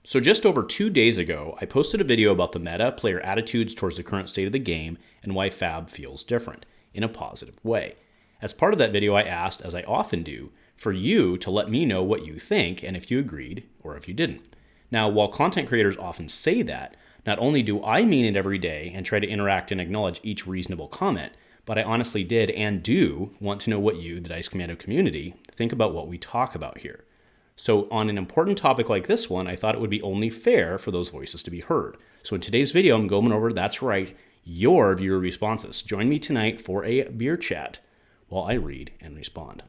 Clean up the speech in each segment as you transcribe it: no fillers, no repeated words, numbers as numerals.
So just over 2 days ago, I posted a video about the meta, player attitudes towards the current state of the game, and why Fab feels different, in a positive way. As part of that video, I asked, as I often do, for you to let me know what you think and if you agreed or if you didn't. Now, while content creators often say that, not only do I mean it every day and try to interact and acknowledge each reasonable comment, but I honestly did and do want to know what you, the Dice Commando community, think about what we talk about here. So on an important topic like this one, I thought it would be only fair for those voices to be heard. So in today's video, I'm going over, that's right, your viewer responses. Join me tonight for a beer chat while I read and respond.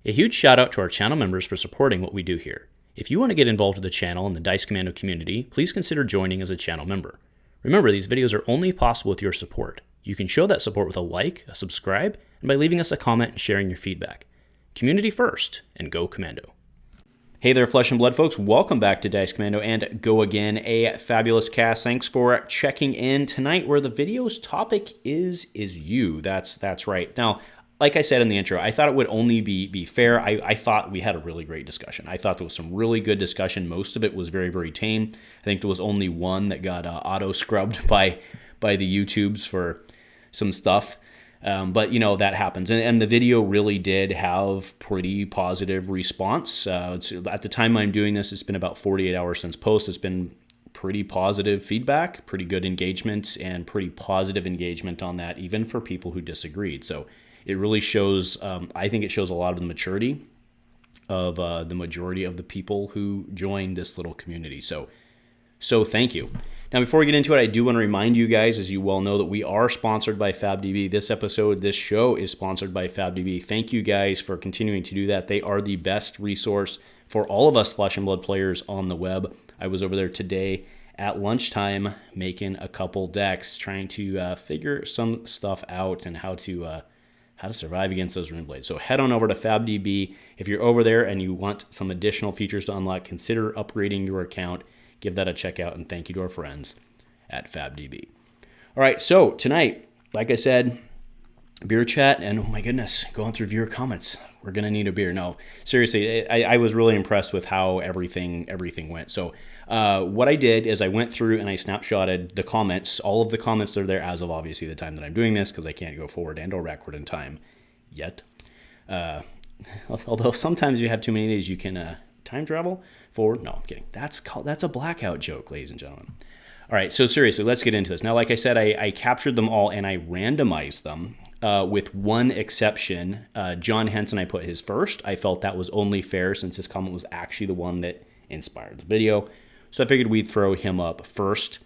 A huge shout out to our channel members for supporting what we do here. If you want to get involved with the channel and the Dice Commando community, please consider joining as a channel member. Remember, these videos are only possible with your support. You can show that support with a like, a subscribe, and by leaving us a comment and sharing your feedback. Community first, and go Commando. Hey there, Flesh and Blood folks. Welcome back to Dice Commando and Go Again, a fabulous cast. Thanks for checking in tonight where the video's topic is you. That's right. Now, like I said in the intro, I thought it would only be fair. I thought we had a really great discussion. I thought there was some really good discussion. Most of it was very, very tame. I think there was only one that got auto-scrubbed by the YouTubes for some stuff. But, you know, that happens. And the video really did have pretty positive response. At the time I'm doing this, it's been about 48 hours since post. It's been pretty positive feedback, pretty good engagement, and pretty positive engagement on that, even for people who disagreed. So it really shows, I think it shows a lot of the maturity of the majority of the people who joined this little community. So thank you. Now, before we get into it, I do want to remind you guys, as you well know, that we are sponsored by FabDB. This show is sponsored by FabDB. Thank you guys for continuing to do that. They are the best resource for all of us Flesh and Blood players on the web. I was over there today at lunchtime making a couple decks, trying to figure some stuff out and how to survive against those Runeblades. So head on over to FabDB. If you're over there and you want some additional features to unlock, consider upgrading your account. Give that a check out, and thank you to our friends at FabDB. All right, so tonight, like I said, beer chat, and oh my goodness, going through viewer comments. We're going to need a beer. No, seriously, I was really impressed with how everything went. So what I did is I went through and I snapshotted the comments, all of the comments that are there as of obviously the time that I'm doing this, because I can't go forward and or backward in time yet. Although sometimes you have too many of these, you can time travel forward. No, I'm kidding. That's a blackout joke, ladies and gentlemen. All right, so seriously, let's get into this. Now, like I said, I captured them all and I randomized them with one exception. John Henson, I put his first. I felt that was only fair since his comment was actually the one that inspired the video. So I figured we'd throw him up first,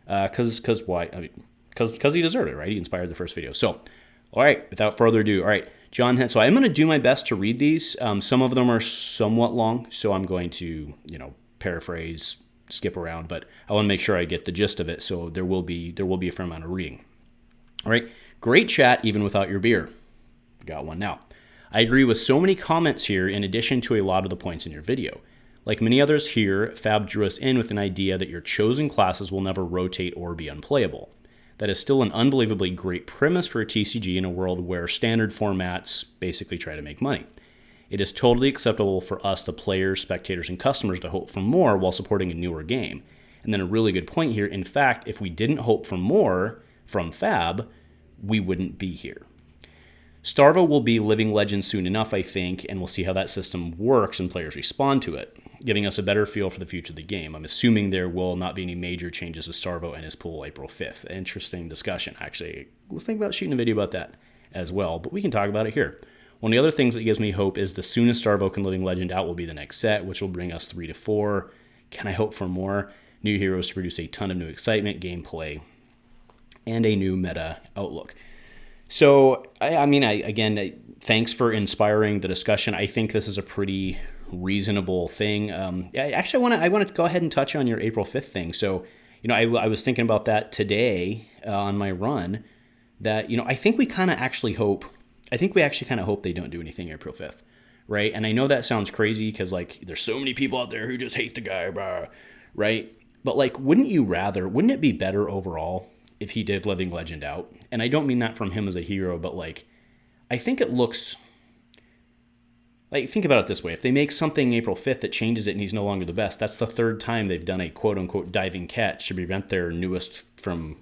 because why? I mean, because he deserved it, right? He inspired the first video. So, all right, without further ado, all right, John Henson. So I'm going to do my best to read these. Some of them are somewhat long, so I'm going to, paraphrase, skip around, but I want to make sure I get the gist of it. So there will be a fair amount of reading. All right, great chat even without your beer. Got one now. I agree with so many comments here in addition to a lot of the points in your video. Like many others here, Fab drew us in with an idea that your chosen classes will never rotate or be unplayable. That is still an unbelievably great premise for a TCG in a world where standard formats basically try to make money. It is totally acceptable for us, the players, spectators, and customers, to hope for more while supporting a newer game. And then a really good point here, in fact, if we didn't hope for more from Fab, we wouldn't be here. Starvo will be living legend soon enough, I think, and we'll see how that system works and players respond to it, giving us a better feel for the future of the game. I'm assuming there will not be any major changes to Starvo and his pool April 5th. Interesting discussion. Actually, I was thinking about shooting a video about that as well, but we can talk about it here. One of the other things that gives me hope is the soonest Starvo can Living Legend out will be the next set, which will bring us 3 to 4. Can I hope for more? New heroes to produce a ton of new excitement, gameplay, and a new meta outlook. So, again, thanks for inspiring the discussion. I think this is a pretty reasonable thing. Actually, I want to go ahead and touch on your April 5th thing. So, I was thinking about that today on my run. that, I think we kind of actually hope, they don't do anything April 5th, right? And I know that sounds crazy because, like, there's so many people out there who just hate the guy, blah, right? But, like, wouldn't it be better overall if he did Living Legend out? And I don't mean that from him as a hero, but, like, I think it looks... Like, think about it this way. If they make something April 5th that changes it and he's no longer the best, that's the third time they've done a quote-unquote diving catch to prevent their newest from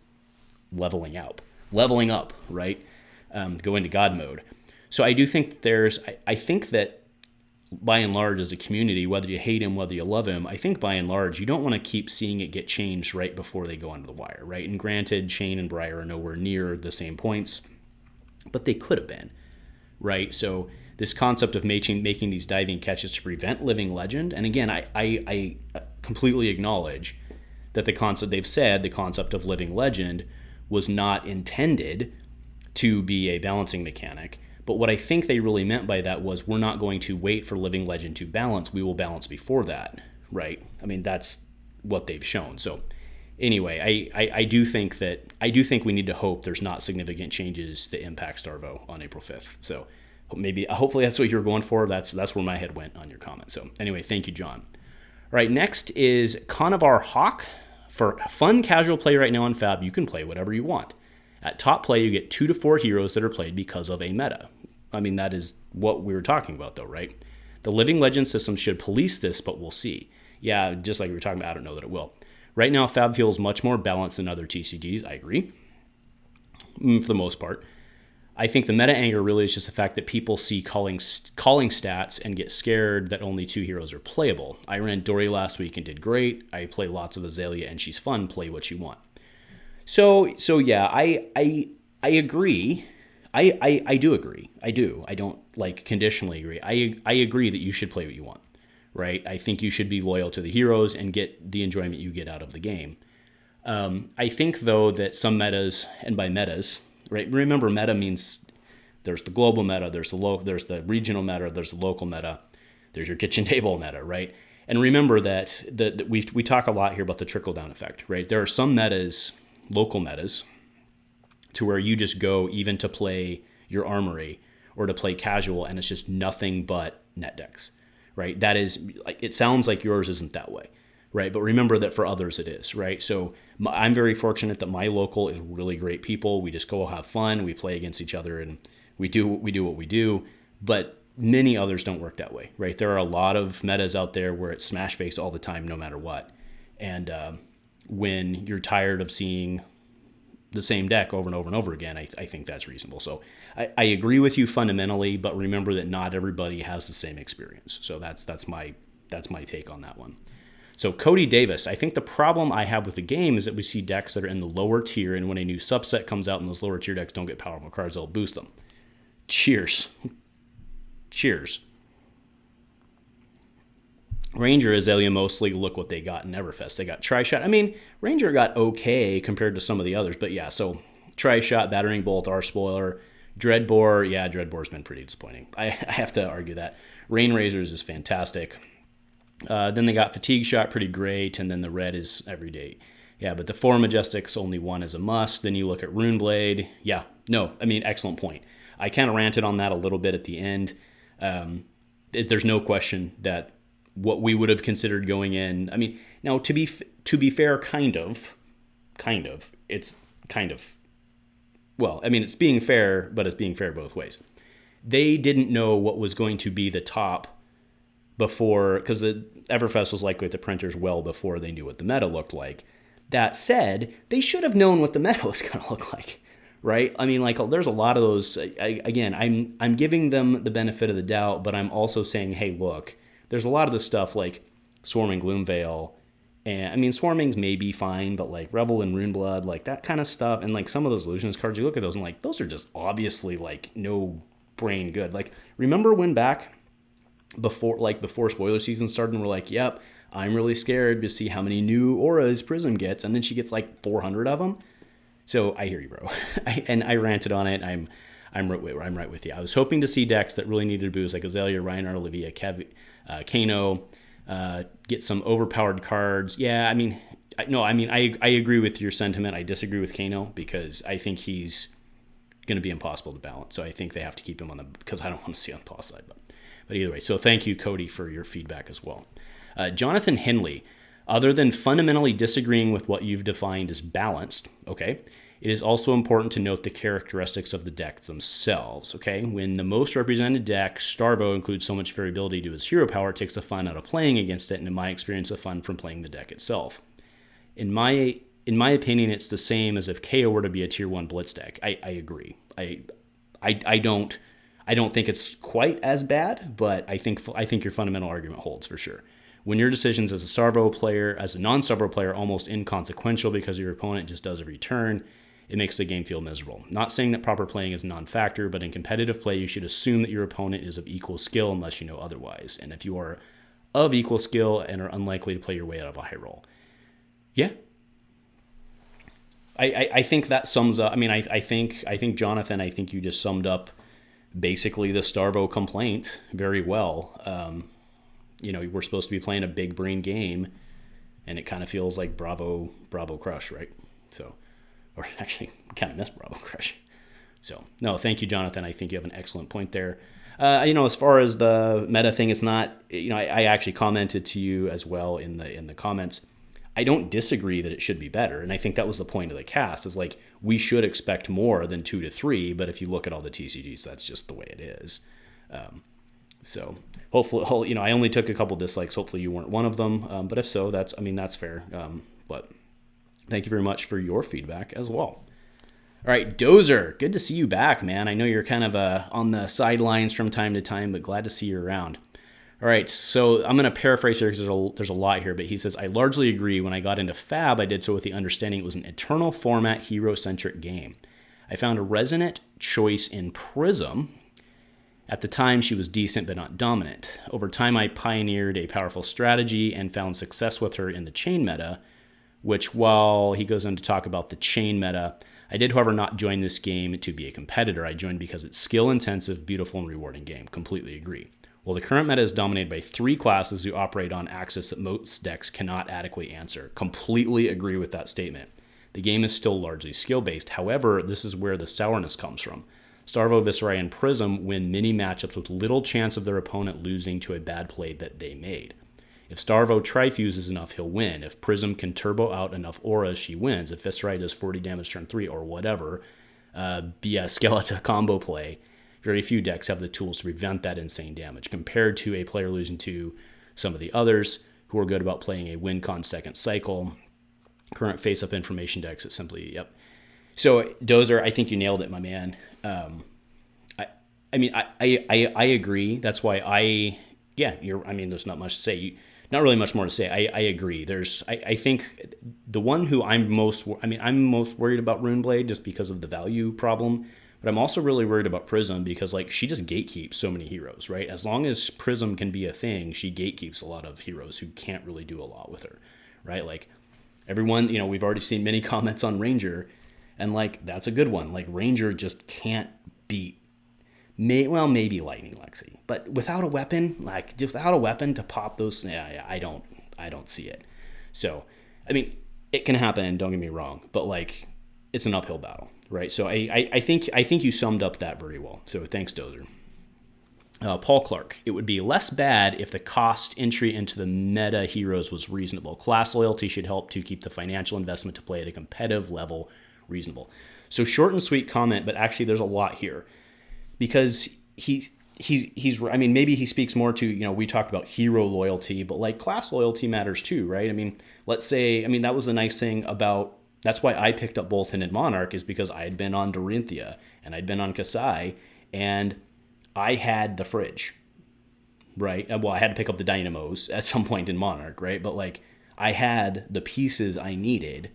leveling up, right? Go into God mode. So I do think I think that by and large as a community, whether you hate him, whether you love him, I think by and large you don't want to keep seeing it get changed right before they go onto the wire, right? And granted, Chane and Briar are nowhere near the same points, but they could have been, right? So this concept of making these diving catches to prevent Living Legend, and again, I completely acknowledge that the concept of Living Legend was not intended to be a balancing mechanic. But what I think they really meant by that was we're not going to wait for Living Legend to balance. We will balance before that, right? I mean, that's what they've shown. So anyway, I do think we need to hope there's not significant changes that impact Starvo on April 5th. So hopefully that's what you were going for. That's where my head went on your comment. So anyway, thank you, John. All right, next is Carnival Hawk. For fun casual play right now on Fab, you can play whatever you want. At top play, you get 2 to 4 heroes that are played because of a meta. I mean, that is what we were talking about, though, right? The Living Legend system should police this, but we'll see. Yeah, just like we were talking about, I don't know that it will. Right now, Fab feels much more balanced than other TCGs. I agree, for the most part. I think the meta anger really is just the fact that people see calling stats and get scared that only 2 heroes are playable. I ran Dory last week and did great. I play lots of Azalea and she's fun. Play what you want. So yeah, I agree. I do agree. I do. I don't like conditionally agree. I agree that you should play what you want, right? I think you should be loyal to the heroes and get the enjoyment you get out of the game. I think though that some metas, and by metas, right? Remember, meta means there's the global meta, there's the regional meta, there's the local meta, there's your kitchen table meta, right? And remember that we talk a lot here about the trickle down effect, right? There are some metas, local metas, to where you just go even to play your armory or to play casual, and it's just nothing but net decks, right? That is, it sounds like yours isn't that way, right? But remember that for others it is, right? So I'm very fortunate that my local is really great people. We just go have fun, we play against each other, and we do what we do. But many others don't work that way, right? There are a lot of metas out there where it's smash face all the time, no matter what. And when you're tired of seeing the same deck over and over and over again, I think that's reasonable. So I agree with you fundamentally, but remember that not everybody has the same experience. So that's my take on that one. So Cody Davis, I think the problem I have with the game is that we see decks that are in the lower tier, and when a new subset comes out and those lower tier decks don't get powerful cards, they'll boost them. Cheers. Ranger, Azalea mostly, look what they got in Everfest. They got Tri-Shot. I mean, Ranger got okay compared to some of the others, but yeah, so Tri-Shot, Battering Bolt, R-Spoiler, Dreadbore. Yeah, Dreadbore's been pretty disappointing. I have to argue that. Rain Razors is fantastic. Then they got Fatigue Shot, pretty great, and then the red is everyday. Yeah, but the 4 Majestics, only 1 is a must. Then you look at Runeblade. Yeah, no, I mean, excellent point. I kind of ranted on that a little bit at the end. There's no question that what we would have considered going in. I mean, now to be fair, kind of, it's kind of, well, I mean, it's being fair, but it's being fair both ways. They didn't know what was going to be the top before, because the Everfest was likely at the printers well before they knew what the meta looked like. That said, they should have known what the meta was going to look like, right? I mean, like, there's a lot of those. I'm giving them the benefit of the doubt, but I'm also saying, hey, look, there's a lot of the stuff like Swarming Gloomveil, and I mean, Swarming's maybe fine, but like Revel and Runeblood, like that kind of stuff, and like some of those Illusionist cards, you look at those and like, those are just obviously like no brain good. Like, remember when back before spoiler season started, and we're like, yep, I'm really scared to see how many new auras Prism gets, and then she gets like 400 of them. So I hear you, bro. I ranted on it. I'm right with you. I was hoping to see decks that really needed a boost, like Azalea, Rhinar, Levia, Kano, get some overpowered cards. Yeah, I mean, I agree with your sentiment. I disagree with Kano because I think he's going to be impossible to balance. So I think they have to keep him on the, because I don't want to see on the pause side. But either way, so thank you, Cody, for your feedback as well. Jonathan Henley, other than fundamentally disagreeing with what you've defined as balanced, okay, it is also important to note the characteristics of the deck themselves, okay? When the most represented deck, Starvo, includes so much variability to its hero power, it takes the fun out of playing against it, and in my experience, the fun from playing the deck itself. In my opinion, it's the same as if Kayo were to be a tier 1 Blitz deck. I agree. I don't think it's quite as bad, but I think your fundamental argument holds for sure. When your decisions as a Starvo player, as a non-Starvo player, almost inconsequential because your opponent just does every turn, it makes the game feel miserable. Not saying that proper playing is a non-factor, but in competitive play, you should assume that your opponent is of equal skill unless you know otherwise. And if you are of equal skill and are unlikely to play your way out of a high roll. Yeah. I think that sums up, I mean, I think Jonathan, I think you just summed up basically the Starvo complaint very well. We're supposed to be playing a big brain game, and it kind of feels like Bravo Crush, right? So, or actually, kind of miss Bravo Crush. So, no, thank you, Jonathan. I think you have an excellent point there. As far as the meta thing, it's not. I actually commented to you as well in the comments. I don't disagree that it should be better, and I think that was the point of the cast. Is like we should expect more than 2 to 3, but if you look at all the TCGs, that's just the way it is. So hopefully, I only took a couple dislikes. Hopefully you weren't one of them. But if so, that's fair. But thank you very much for your feedback as well. All right, Dozer, good to see you back, man. I know you're kind of on the sidelines from time to time, but glad to see you around. All right, so I'm going to paraphrase here because there's a lot here, but he says, I largely agree. When I got into Fab, I did so with the understanding it was an eternal format, hero-centric game. I found a resonant choice in Prism. At the time, she was decent but not dominant. Over time, I pioneered a powerful strategy and found success with her in the Chane meta, which while he goes on to talk about the Chane meta, I did, however, not join this game to be a competitor. I joined because it's skill-intensive, beautiful, and rewarding game. Completely agree. Well, the current meta is dominated by 3 classes who operate on axis that most decks cannot adequately answer. Completely agree with that statement. The game is still largely skill-based. However, this is where the sourness comes from. Starvo, Viserai, and Prism win many matchups with little chance of their opponent losing to a bad play that they made. If Starvo trifuses enough, he'll win. If Prism can turbo out enough auras, she wins. If Viserai does 40 damage turn 3 or whatever, be a Skeleton combo play, very few decks have the tools to prevent that insane damage, compared to a player losing to some of the others who are good about playing a win-con second cycle. Current face-up information decks, it's simply, yep. So, Dozer, I think you nailed it, my man. I agree. That's why there's not much to say. Not really much more to say. I agree. I think the one who I'm most worried about Runeblade just because of the value problem. But I'm also really worried about Prism because, she just gatekeeps so many heroes, right? As long as Prism can be a thing, she gatekeeps a lot of heroes who can't really do a lot with her, right? Everyone, we've already seen many comments on Ranger, and, that's a good one. Ranger just can't beat, maybe Lightning Lexi. But without a weapon, just without a weapon to pop those, I don't see it. So, it can happen, don't get me wrong, but, it's an uphill battle. Right, so I think you summed up that very well. So thanks, Dozer. Paul Clark, it would be less bad if the cost entry into the meta heroes was reasonable. Class loyalty should help to keep the financial investment to play at a competitive level reasonable. So short and sweet comment, but actually there's a lot here because he's maybe he speaks more to, we talked about hero loyalty, but class loyalty matters too, right? Let's say, that was the nice thing about. That's why I picked up Boltyn and Monarch, is because I had been on Dorinthea and I'd been on Kassai and I had the fridge, right? Well, I had to pick up the dynamos at some point in Monarch, right? But I had the pieces I needed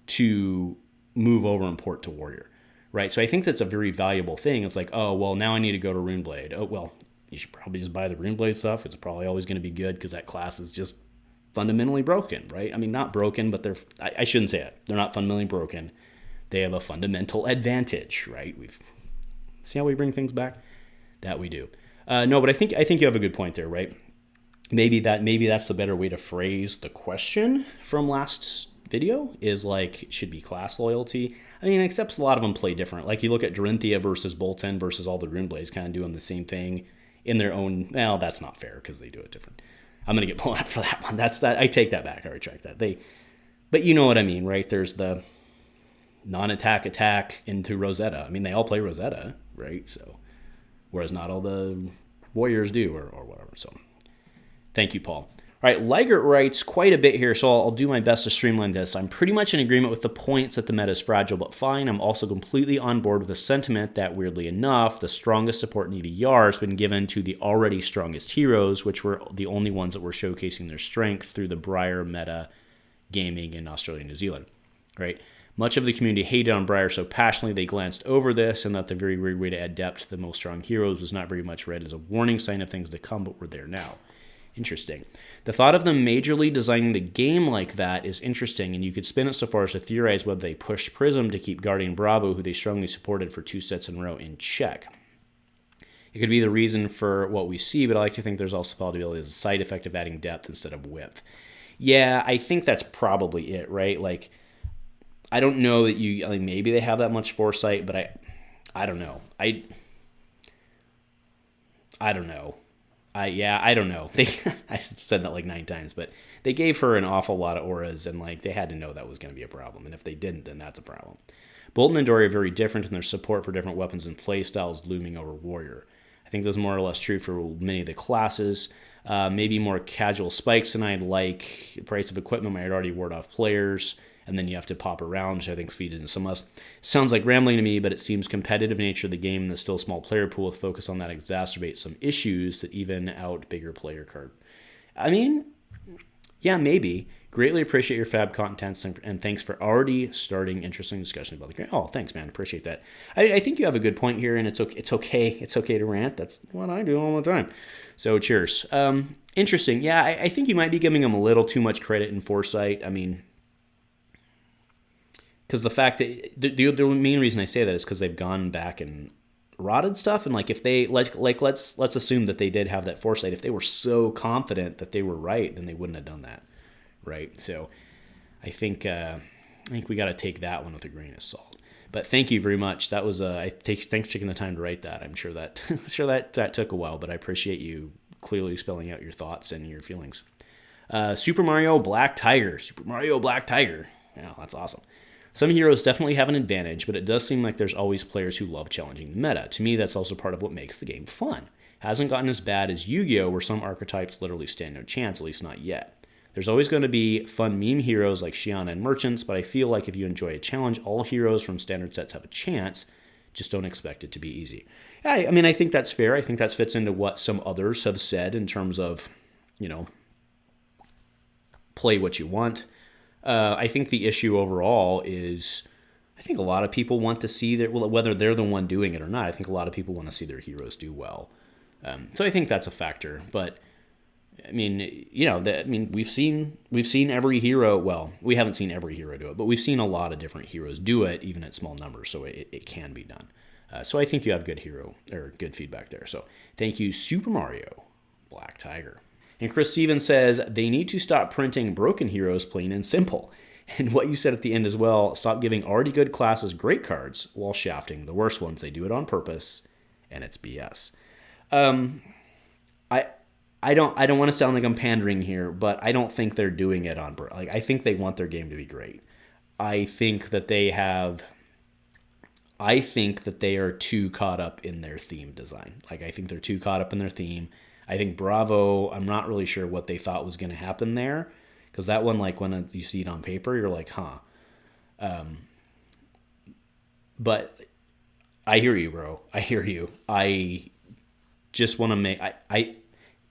to move over and port to Warrior, right? So I think that's a very valuable thing. It's now I need to go to Runeblade. Oh, well, you should probably just buy the Runeblade stuff. It's probably always going to be good because that class is just fundamentally broken, right? Not broken, but I shouldn't say it. They're not fundamentally broken. They have a fundamental advantage, right? See how we bring things back? That we do. No, but I think you have a good point there, right? Maybe that's the better way to phrase the question from last video is like, should be class loyalty. I mean, except a lot of them play different. Like you look at Dorinthea versus Boltyn versus all the Runeblades kind of doing the same thing in their own. Well, that's not fair because they do it different. I'm gonna get blown up for that one. I take that back. I retract that. But you know what I mean, right? There's the non-attack into Rosetta. I mean, they all play Rosetta, right? So, whereas not all the warriors do or whatever. So, thank you, Paul. All right, Ligert writes quite a bit here, so I'll do my best to streamline this. I'm pretty much in agreement with the points that the meta is fragile but fine. I'm also completely on board with the sentiment that, weirdly enough, the strongest support in EVR has been given to the already strongest heroes, which were the only ones that were showcasing their strength through the Briar meta gaming in Australia and New Zealand, right? Much of the community hated on Briar so passionately they glanced over this, and that the very weird way to add depth to the most strong heroes was not very much read as a warning sign of things to come, but we're there now. Interesting. The thought of them majorly designing the game like that is interesting, and you could spin it so far as to theorize whether they pushed Prism to keep Guardian Bravo, who they strongly supported for 2 sets in a row, in check. It could be the reason for what we see, but I like to think there's also possibility as a side effect of adding depth instead of width. Yeah, I think that's probably it, right? Like, I don't know that maybe they have that much foresight, but I don't know. I don't know. I don't know. I said that like 9 times, but they gave her an awful lot of auras, and like they had to know that was going to be a problem. And if they didn't, then that's a problem. Boltyn and Dory are very different in their support for different weapons and play styles, looming over Warrior. I think that's more or less true for many of the classes. Maybe more casual spikes than I'd like. The price of equipment might already ward off players, and then you have to pop around, which I think feeds into some less. Sounds like rambling to me, but it seems competitive nature of the game and the still small player pool with focus on that exacerbates some issues that even out bigger player card. I mean, yeah, maybe. Greatly appreciate your fab contents, and thanks for already starting interesting discussion about the game. Oh, thanks, man. Appreciate that. I think you have a good point here, and it's okay. It's okay to rant. That's what I do all the time. So cheers. Interesting. Yeah, I think you might be giving them a little too much credit and foresight. I mean, because the fact that the main reason I say that is because they've gone back and rotted stuff, and like if they let's assume that they did have that foresight. If they were so confident that they were right, then they wouldn't have done that, right? So I think we got to take that one with a grain of salt. But thank you very much. That was thanks for taking the time to write that. I'm sure that that took a while, but I appreciate you clearly spelling out your thoughts and your feelings. Super Mario Black Tiger. Yeah, that's awesome. Some heroes definitely have an advantage, but it does seem like there's always players who love challenging the meta. To me, that's also part of what makes the game fun. Hasn't gotten as bad as Yu-Gi-Oh!, where some archetypes literally stand no chance, at least not yet. There's always going to be fun meme heroes like Shiana and Merchants, but I feel like if you enjoy a challenge, all heroes from standard sets have a chance. Just don't expect it to be easy. I mean, I think that's fair. I think that fits into what some others have said in terms of, play what you want. I think the issue overall is, I think a lot of people want to see that, whether they're the one doing it or not, I think a lot of people want to see their heroes do well. So I think that's a factor. But I mean, we've seen every hero. Well, we haven't seen every hero do it, but we've seen a lot of different heroes do it, even at small numbers. So it can be done. So I think you have good feedback there. So thank you, Super Mario Black Tiger. And Chris Stevens says, they need to stop printing broken heroes, plain and simple. And what you said at the end as well, stop giving already good classes great cards while shafting the worst ones. They do it on purpose, and it's BS. I don't want to sound like I'm pandering here, but I don't think they're doing it on purpose. Like, I think they want their game to be great. I think that they are too caught up in their theme design. Like, I think they're too caught up in their theme. I think Bravo, I'm not really sure what they thought was going to happen there. Because that one, like, when you see it on paper, you're like, huh. But I hear you, bro. I hear you. I just want to make...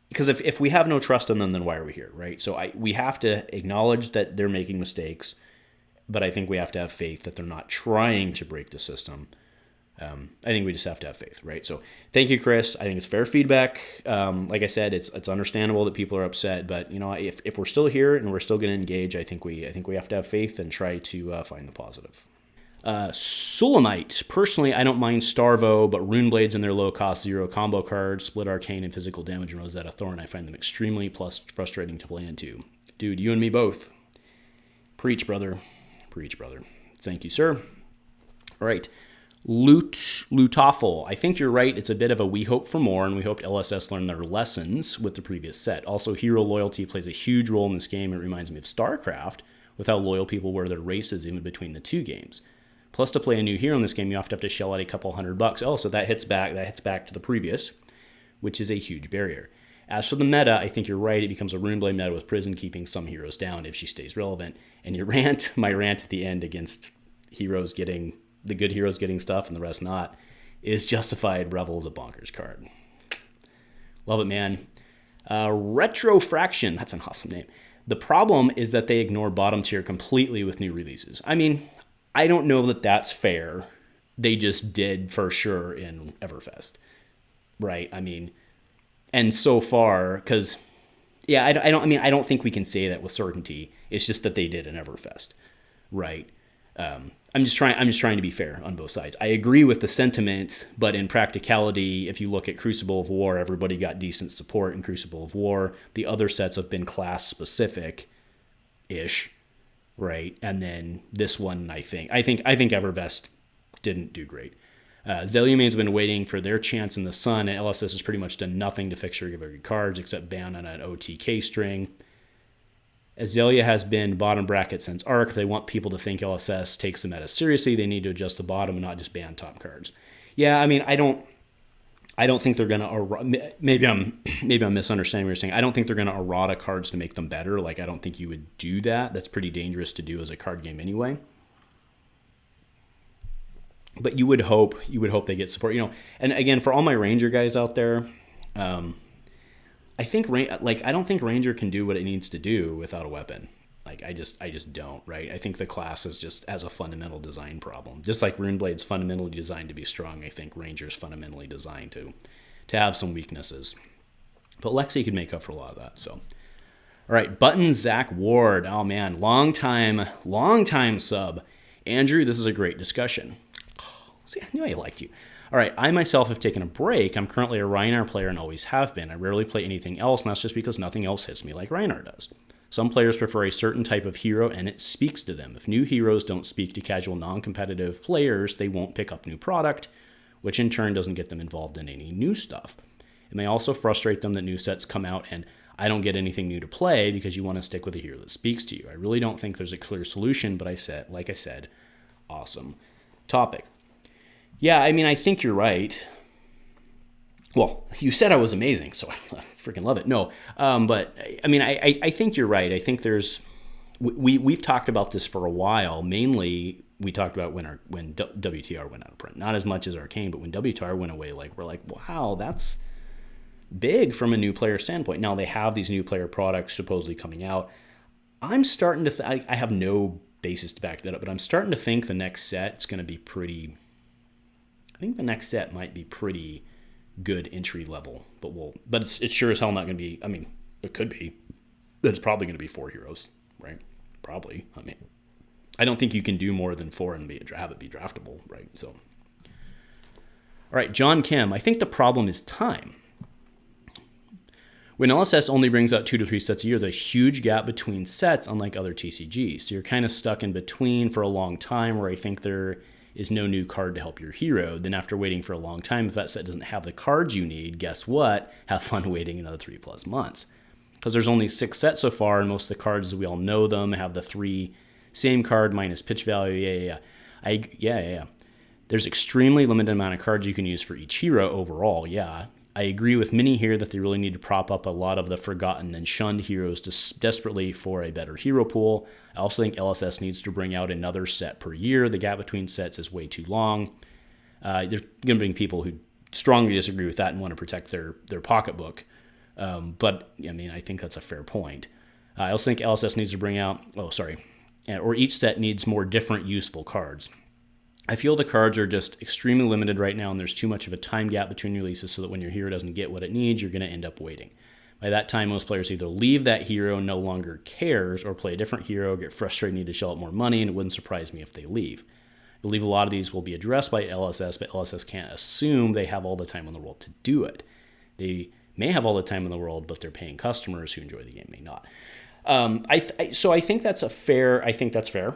Because if we have no trust in them, then why are we here, right? So we have to acknowledge that they're making mistakes, but I think we have to have faith that they're not trying to break the system. I think we just have to have faith, right? So thank you, Chris. I think it's fair feedback. Like I said, it's understandable that people are upset, but if we're still here and we're still going to engage, I think we have to have faith and try to find the positive. Sulamite. Personally, I don't mind Starvo, but Runeblades and their low-cost zero combo cards, Split Arcane and Physical Damage and Rosetta Thorn, I find them extremely frustrating to play into. Dude, you and me both. Preach, brother. Preach, brother. Thank you, sir. All right. Lutawful. I think you're right. It's a bit of a we hope for more, and we hoped LSS learned their lessons with the previous set. Also, hero loyalty plays a huge role in this game. It reminds me of StarCraft, with how loyal people were to their races even between the two games. Plus, to play a new hero in this game, you have to shell out a couple $100. Oh, so that hits back to the previous, which is a huge barrier. As for the meta, I think you're right. It becomes a Runeblade meta with Prism keeping some heroes down if she stays relevant. And my rant at the end against the good heroes getting stuff and the rest not, is justified. Revel is a bonkers card. Love it, man. Retrofraction, that's an awesome name. The problem is that they ignore bottom tier completely with new releases. I mean, I don't know that that's fair. They just did for sure in Everfest, right? I mean, and so far, because yeah, I don't think we can say that with certainty. It's just that they did in Everfest, right? I'm just trying to be fair on both sides. I agree with the sentiment, but in practicality, if you look at Crucible of War, everybody got decent support in Crucible of War. The other sets have been class specific-ish, right? And then this one, I think Everfest didn't do great. Azalea main's been waiting for their chance in the sun, and LSS has pretty much done nothing to fix your good cards except ban on an OTK string. Azalea has been bottom bracket since Arc. If they want people to think LSS takes the meta seriously, they need to adjust the bottom and not just ban top cards. Yeah, I mean, I don't think they're gonna. Maybe I'm misunderstanding what you're saying. I don't think they're gonna errata cards to make them better. Like, I don't think you would do that. That's pretty dangerous to do as a card game anyway. But you would hope they get support. And again, for all my Ranger guys out there, I think I don't think Ranger can do what it needs to do without a weapon. Like, I just don't, right? I think the class has a fundamental design problem. Just like Runeblade's fundamentally designed to be strong, I think Ranger's fundamentally designed to have some weaknesses. But Lexi could make up for a lot of that. So, all right, Button Zach Ward. Oh man, long time sub. Andrew, this is a great discussion. See, I knew I liked you. All right, I myself have taken a break. I'm currently a Rhinar player and always have been. I rarely play anything else, and that's just because nothing else hits me like Rhinar does. Some players prefer a certain type of hero, and it speaks to them. If new heroes don't speak to casual, non-competitive players, they won't pick up new product, which in turn doesn't get them involved in any new stuff. It may also frustrate them that new sets come out and I don't get anything new to play because you want to stick with a hero that speaks to you. I really don't think there's a clear solution, but like I said, awesome topic. Yeah, I mean, I think you're right. Well, you said I was amazing, so I freaking love it. No, but I mean, I think you're right. I think we've talked about this for a while. Mainly, we talked about when WTR went out of print. Not as much as Arcane, but when WTR went away, we're like, wow, that's big from a new player standpoint. Now they have these new player products supposedly coming out. I'm starting to I have no basis to back that up, but I'm starting to think the next set's going to be pretty. I think the next set might be pretty good entry level, but it's sure as hell not going to be. I mean, it could be, but it's probably going to be 4 heroes, right? Probably. I mean, I don't think you can do more than 4 and have it be draftable, right? So, all right, John Kim. I think the problem is time. When LSS only brings out 2 to 3 sets a year, there's a huge gap between sets, unlike other TCGs. So you're kind of stuck in between for a long time, where I think there is no new card to help your hero. Then after waiting for a long time, if that set doesn't have the cards you need, guess what? Have fun waiting another 3+ months. Because there's only 6 sets so far, and most of the cards, as we all know them, have the 3 same card minus pitch value. Yeah. There's extremely limited amount of cards you can use for each hero overall, yeah. I agree with many here that they really need to prop up a lot of the forgotten and shunned heroes desperately for a better hero pool. I also think LSS needs to bring out another set per year. The gap between sets is way too long. There's going to be people who strongly disagree with that and want to protect their pocketbook. But, I mean, I think that's a fair point. I also think LSS needs to bring out, or each set needs more different useful cards. I feel the cards are just extremely limited right now, and there's too much of a time gap between releases so that when your hero doesn't get what it needs, you're going to end up waiting. By that time, most players either leave that hero, no longer cares, or play a different hero, get frustrated, need to shell out more money, and it wouldn't surprise me if they leave. I believe a lot of these will be addressed by LSS, but LSS can't assume they have all the time in the world to do it. They may have all the time in the world, but their paying customers who enjoy the game may not. So I think that's fair. I think that's fair.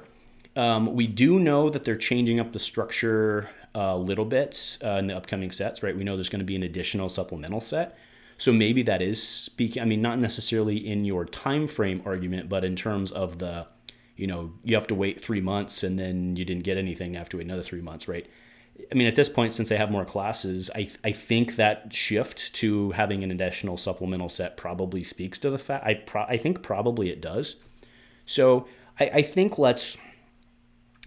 We do know that they're changing up the structure a little bit in the upcoming sets, right? We know there's going to be an additional supplemental set. So maybe that is speaking, I mean, not necessarily in your time frame argument, but in terms of the, you have to wait 3 months and then you didn't get anything, you have to wait another 3 months, right? I mean, at this point, since they have more classes, I think that shift to having an additional supplemental set probably speaks to the fact. I think probably it does. So I think let's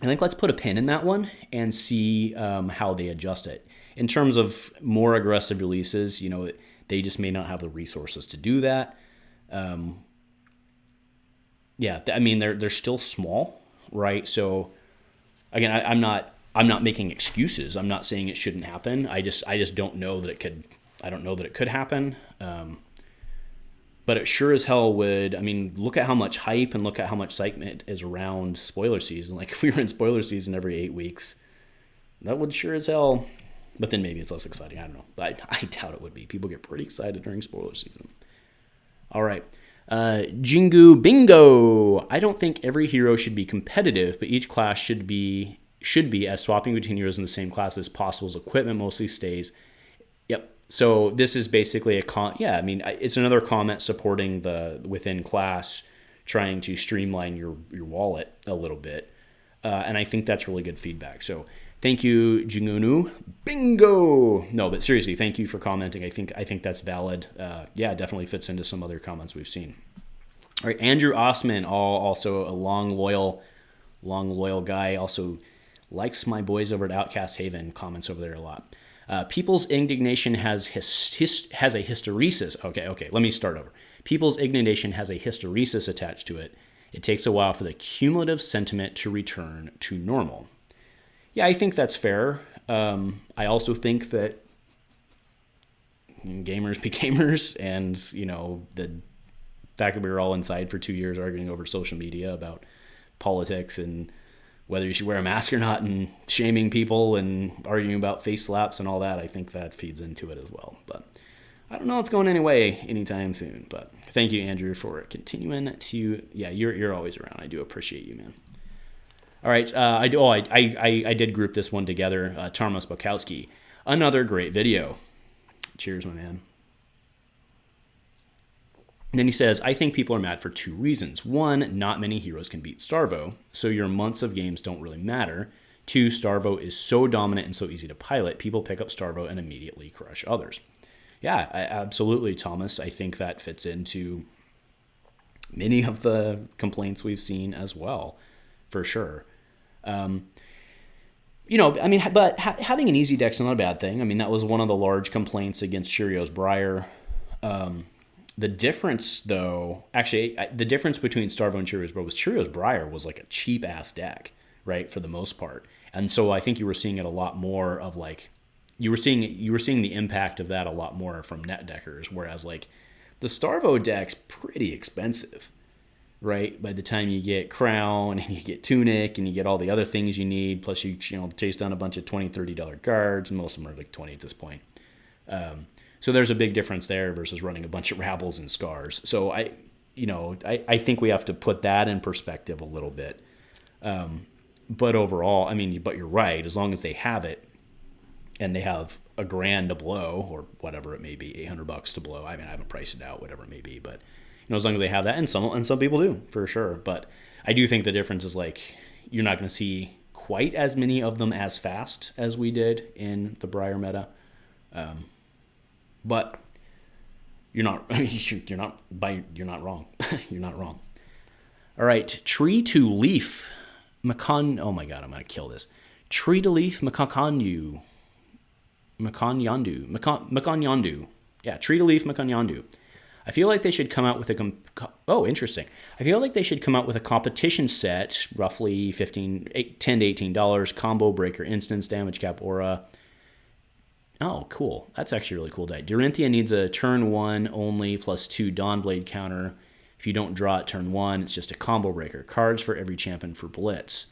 put a pin in that one and see how they adjust it. In terms of more aggressive releases, they just may not have the resources to do that. I mean, they're still small, right? So again, I'm not making excuses. I'm not saying it shouldn't happen. I just don't know that it could. I don't know that it could happen. But it sure as hell would. I mean, look at how much hype and look at how much excitement is around spoiler season. Like if we were in spoiler season every 8 weeks, that would sure as hell. But then maybe it's less exciting. I don't know. But I doubt it would be. People get pretty excited during spoiler season. All right. Jingu Bingo. I don't think every hero should be competitive, but each class should be as swapping between heroes in the same class as possible as equipment mostly stays. Yep. So this is basically it's another comment supporting the within class trying to streamline your wallet a little bit. And I think that's really good feedback. So thank you, Jingunu. Bingo! No, but seriously, thank you for commenting. I think that's valid. Definitely fits into some other comments we've seen. All right, Andrew Osman, also a long loyal guy, also likes my boys over at Outcast Haven, comments over there a lot. People's indignation has a hysteresis. Okay, let me start over. People's indignation has a hysteresis attached to it. It takes a while for the cumulative sentiment to return to normal. Yeah, I think that's fair. I also think that gamers be gamers, and the fact that we were all inside for 2 years arguing over social media about politics and whether you should wear a mask or not, and shaming people and arguing about face slaps and all that, I think that feeds into it as well. But I don't know it's going anyway anytime soon. But thank you, Andrew, for continuing to. Yeah, you're always around. I do appreciate you, man. All right, I did group this one together. Tarmas Bukowski, another great video. Cheers, my man. And then he says, I think people are mad for 2 reasons. 1, not many heroes can beat Starvo, so your months of games don't really matter. 2, Starvo is so dominant and so easy to pilot, people pick up Starvo and immediately crush others. Yeah, absolutely, Thomas. I think that fits into many of the complaints we've seen as well, for sure. But having an easy deck's not a bad thing. I mean, that was one of the large complaints against Shirio's Briar. The difference, though, the difference between Starvo and Shirio's Briar was like a cheap-ass deck, right, for the most part. And so I think you were seeing it a lot more of like, you were seeing the impact of that a lot more from net deckers, whereas like the Starvo deck's pretty expensive, right? By the time you get Crown and you get Tunic and you get all the other things you need, plus you chase down a bunch of $20, $30 cards, and most of them are like 20 at this point. So there's a big difference there versus running a bunch of Rabbles and Scars. So I think we have to put that in perspective a little bit. But overall, but you're right. As long as they have it and they have $1,000 to blow or whatever it may be, $800 to blow. I haven't priced it out, whatever it may be, but as long as they have that, and some people do for sure. But I do think the difference is like you're not going to see quite as many of them as fast as we did in the Briar meta. But you're not wrong. You're not wrong. All right, Tree to Leaf, oh my god, I'm gonna kill this. Tree to Leaf, Makanyandu. Yeah, Tree to Leaf, Makanyandu. I feel like they should come out with interesting. I feel like they should come out with a competition set, roughly $10 to $18, combo breaker, instance, damage cap, aura. Oh, cool. That's actually a really cool die. Dorinthea needs a turn 1 only plus 2 Dawnblade counter. If you don't draw it turn 1, it's just a combo breaker. Cards for every champion for Blitz.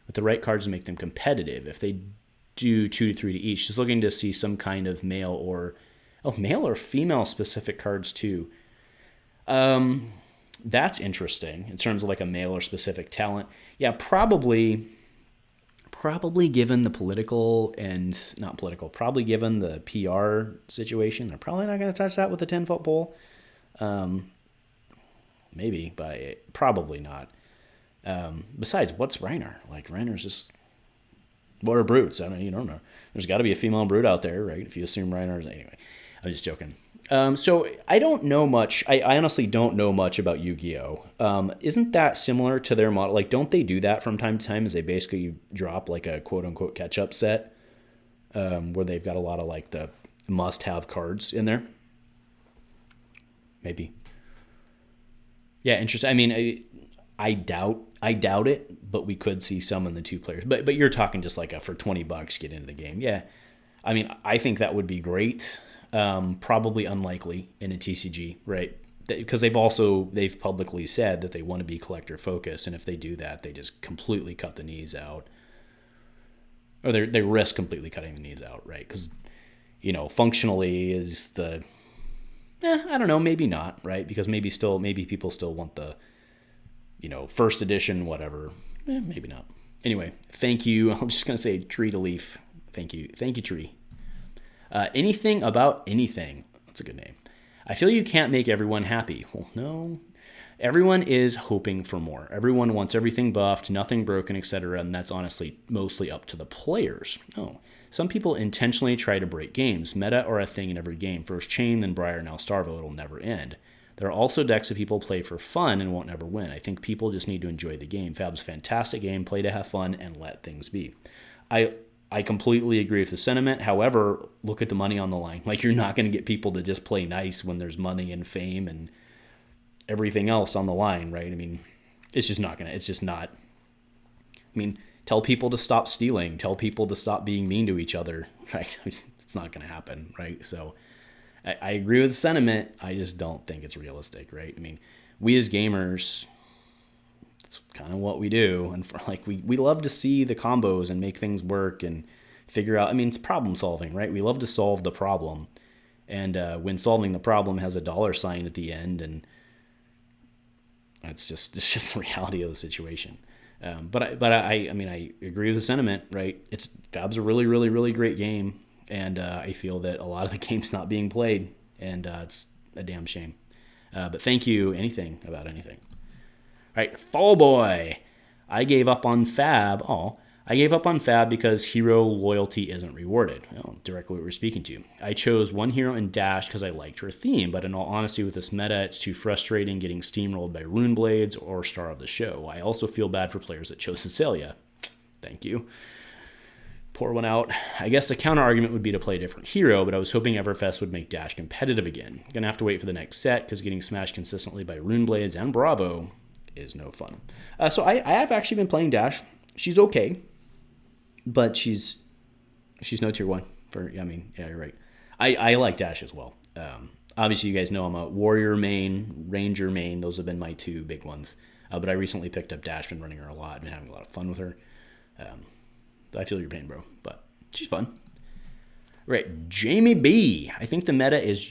With the right cards to make them competitive. If they do 2 to 3 to each, just looking to see some kind of male or female specific cards too. that's interesting in terms of like a male or specific talent. Yeah, probably given the political and not political, probably given the PR situation, they're probably not going to touch that with a 10-foot pole. Maybe, but probably not. Besides, what's Rhinar? Like, Rhinar's just, what are brutes? I mean, you don't know. There's got to be a female brute out there, right? If you assume Rhinar's, anyway, I'm just joking. So I don't know much. I honestly don't know much about Yu-Gi-Oh! Isn't that similar to their model? Like, don't they do that from time to time as they basically drop like a quote-unquote catch-up set where they've got a lot of like the must-have cards in there? Maybe. Yeah, interesting. I mean, I doubt it, but we could see some in the 2 players. But you're talking just like for $20 get into the game. Yeah, I mean, I think that would be great. Probably unlikely in a TCG, right? Because they've publicly said that they want to be collector focused, and if they do that, they just completely cut the needs out, or they risk completely cutting the needs out, right? Because functionally is the I don't know, maybe not, right? Because maybe people still want the first edition, whatever. Maybe not. Anyway, thank you. I'm just gonna say Tree to Leaf. Thank you, Tree. Anything about anything. That's a good name. I feel you can't make everyone happy. Well, no. Everyone is hoping for more. Everyone wants everything buffed, nothing broken, etc., and that's honestly mostly up to the players. No. Some people intentionally try to break games. Meta are a thing in every game. First Chane, then Briar, now Starvo. It'll never end. There are also decks that people play for fun and won't ever win. I think people just need to enjoy the game. Fab's a fantastic game. Play to have fun and let things be. I completely agree with the sentiment. However, look at the money on the line. Like, you're not going to get people to just play nice when there's money and fame and everything else on the line, right? I mean, it's just not. I mean, tell people to stop stealing. Tell people to stop being mean to each other, right? It's not going to happen, right? So I agree with the sentiment. I just don't think it's realistic, right? I mean, we as gamers, it's kind of what we do. And we love to see the combos and make things work and figure out, I mean, it's problem solving, right? We love to solve the problem. And when solving the problem has a $sign at the end, and it's just the reality of the situation. But I mean, I agree with the sentiment, right? Fab's a really, really, really great game. And I feel that a lot of the game's not being played, and it's a damn shame. But thank you, anything about anything. All right, Fall Boy. I gave up on Fab. I gave up on Fab because hero loyalty isn't rewarded. Directly what we're speaking to. I chose one hero in Dash because I liked her theme, but in all honesty, with this meta, it's too frustrating getting steamrolled by Runeblades or Star of the Show. I also feel bad for players that chose Azalea. Thank you. Pour one out. I guess the counter argument would be to play a different hero, but I was hoping Everfest would make Dash competitive again. Gonna have to wait for the next set because getting smashed consistently by Runeblades and Bravo is no fun. So I have actually been playing Dash. She's okay, but she's no tier 1. Yeah, you're right. I like Dash as well. Obviously, you guys know I'm a Warrior main, Ranger main. Those have been my 2 big ones. But I recently picked up Dash, been running her a lot, been having a lot of fun with her. I feel your pain, bro, but she's fun. Right, Jamie B. I think the meta is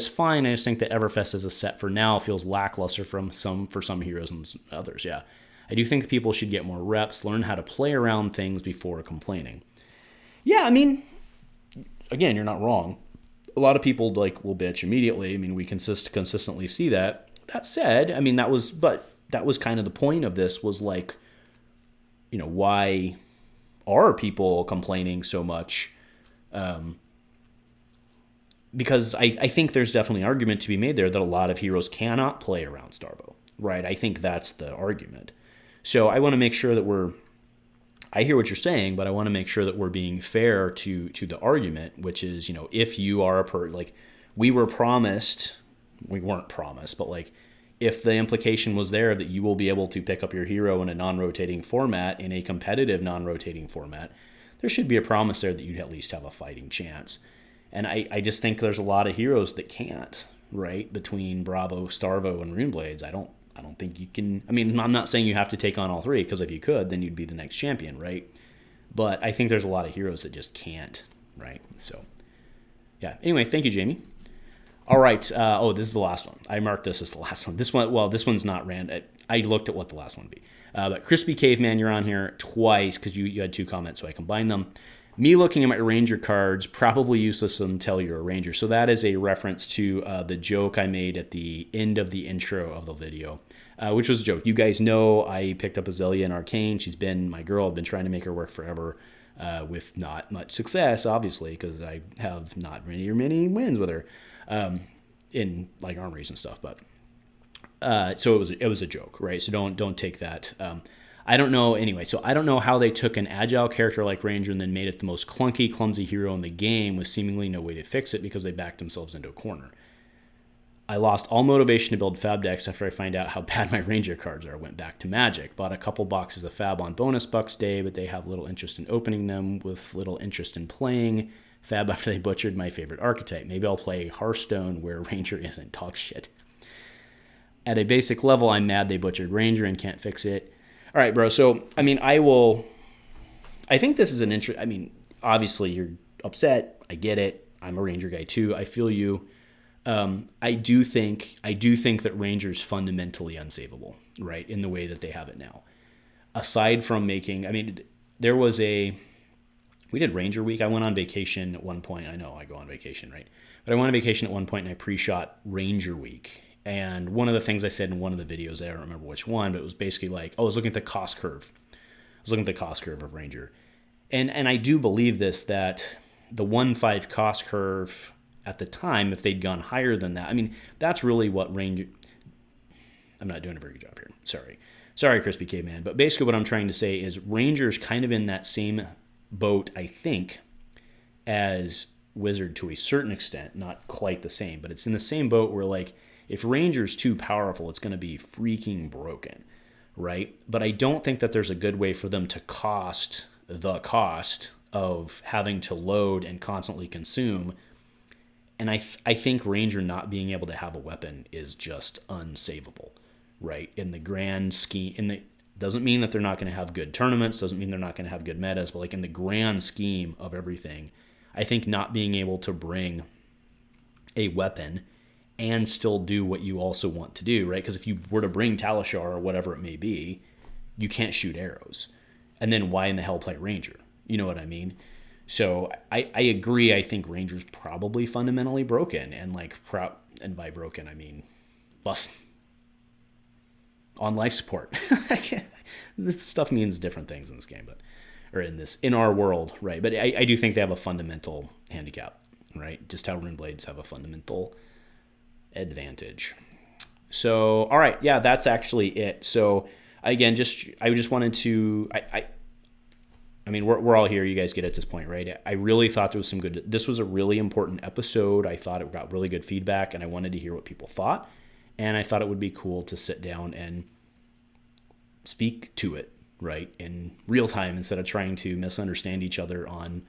fine. I just think that Everfest as a set for now feels lackluster for some heroes and others. Yeah, I do think people should get more reps, learn how to play around things before complaining. Yeah, I mean, again, you're not wrong. A lot of people will bitch immediately. I mean, we consistently see that. That said, I mean, that was kind of the point of this was why are people complaining so much? Because I think there's definitely an argument to be made there that a lot of heroes cannot play around Starvo, right? I think that's the argument. So I want to make sure that I hear what you're saying, but I want to make sure that we're being fair to the argument, which is, if you are we weren't promised, but if the implication was there that you will be able to pick up your hero in a non-rotating format, in a competitive non-rotating format, there should be a promise there that you'd at least have a fighting chance. And I just think there's a lot of heroes that can't, right? Between Bravo, Starvo, and Runeblades, I don't think you can. I mean, I'm not saying you have to take on all 3, because if you could, then you'd be the next champion, right? But I think there's a lot of heroes that just can't, right? So, yeah. Anyway, thank you, Jamie. All right. Oh, this is the last one. I marked this as the last one. This one, well, this one's not random. I looked at what the last one would be. But Crispy Caveman, you're on here twice because you had 2 comments, so I combined them. Me looking at my Ranger cards, probably useless until you're a Ranger. So that is a reference to the joke I made at the end of the intro of the video, which was a joke. You guys know I picked up Azalea in Arcane. She's been my girl. I've been trying to make her work forever with not much success, obviously, because I have not many wins with her in like armories and stuff. But so it was a joke, right? So don't take that. I don't know. Anyway, so I don't know how they took an agile character like Ranger and then made it the most clunky, clumsy hero in the game with seemingly no way to fix it because they backed themselves into a corner. I lost all motivation to build Fab decks after I find out how bad my Ranger cards are. I went back to Magic, bought a couple boxes of Fab on bonus bucks day, but they have little interest in opening them with little interest in playing Fab after they butchered my favorite archetype. Maybe I'll play Hearthstone where Ranger isn't talk shit. At a basic level, I'm mad they butchered Ranger and can't fix it. All right, bro. So, I mean, I think this is an interest. I mean, obviously you're upset. I get it. I'm a Ranger guy too. I feel you. I do think that Ranger's fundamentally unsavable, right? In the way that they have it now. Aside from making, I mean, we did Ranger week. I went on vacation at one point. I know I go on vacation, right? But I went on vacation at one point and I pre-shot Ranger week. And one of the things I said in one of the videos, I don't remember which one, but it was basically like, I was looking at the cost curve. Of Ranger. And I do believe this, that the 1.5 cost curve at the time, if they'd gone higher than that, I mean, that's really what Ranger... I'm not doing a very good job here. Sorry, Crispy Caveman. But basically what I'm trying to say is Ranger's kind of in that same boat, I think, as Wizard to a certain extent. Not quite the same, but it's in the same boat where, like, if Ranger's too powerful, it's going to be freaking broken, right? But I don't think that there's a good way for them to cost the cost of having to load and constantly consume. And I think Ranger not being able to have a weapon is just unsavable, right? In the grand scheme, doesn't mean that they're not going to have good tournaments, doesn't mean they're not going to have good metas, but like in the grand scheme of everything, I think not being able to bring a weapon and still do what you also want to do, right? Because if you were to bring Talishar or whatever it may be, you can't shoot arrows. And then why in the hell play Ranger? You know what I mean? So I agree. I think Ranger's probably fundamentally broken. And and by broken, I mean bust on life support. This stuff means different things in this game, in our world, right? But I do think they have a fundamental handicap, right? Just how Runeblades have a fundamental advantage. So, all right, yeah, that's actually it. So, again, I just wanted to, I mean, we're all here. You guys get at this point, right? I really thought this was a really important episode. I thought it got really good feedback, and I wanted to hear what people thought. And I thought it would be cool to sit down and speak to it, right, in real time instead of trying to misunderstand each other on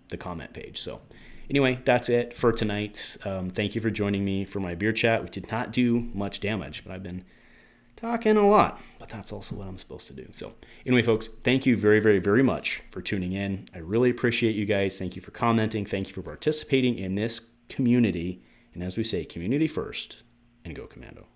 the comment page. So, anyway, that's it for tonight. Thank you for joining me for my beer chat. We did not do much damage, but I've been talking a lot. But that's also what I'm supposed to do. So anyway, folks, thank you very, very, very much for tuning in. I really appreciate you guys. Thank you for commenting. Thank you for participating in this community. And as we say, community first, and go Commando.